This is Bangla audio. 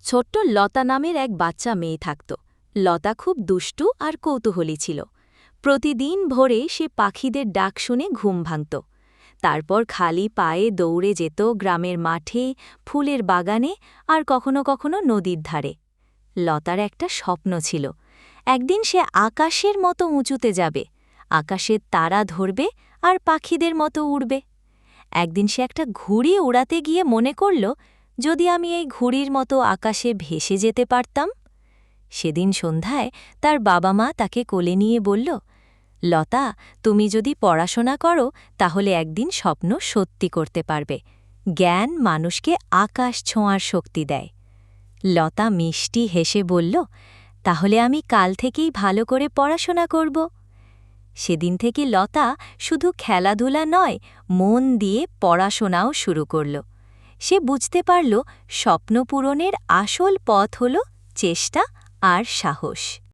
ছোট্ট লতা নামের এক বাচ্চা মেয়ে থাকত। লতা খুব দুষ্টু আর কৌতূহলী ছিল। প্রতিদিন ভোরে সে পাখিদের ডাক শুনে ঘুম ভাঙত। তারপর খালি পায়ে দৌড়ে যেত গ্রামের মাঠে, ফুলের বাগানে আর কখনো কখনো নদীর ধারে। লতার একটা স্বপ্ন ছিল, একদিন সে আকাশের মতো উঁচুতে যাবে, আকাশের তারা ধরবে আর পাখিদের মতো উড়বে। একদিন সে একটা ঘুড়ি উড়াতে গিয়ে মনে করল, যদি আমি এই ঘুড়ির মতো আকাশে ভেসে যেতে পারতাম। সেদিন সন্ধ্যায় তার বাবা মা তাকে কোলে নিয়ে বলল, লতা, তুমি যদি পড়াশোনা করো তাহলে একদিন স্বপ্ন সত্যি করতে পারবে। জ্ঞান মানুষকে আকাশ ছোঁয়ার শক্তি দেয়। লতা মিষ্টি হেসে বলল, তাহলে আমি কাল থেকেই ভালো করে পড়াশোনা করব। সেদিন থেকে লতা শুধু খেলাধুলা নয়, মন দিয়ে পড়াশোনাও শুরু করল। সে বুঝতে পারল, স্বপ্ন পূরণের আসল পথ হল চেষ্টা আর সাহস।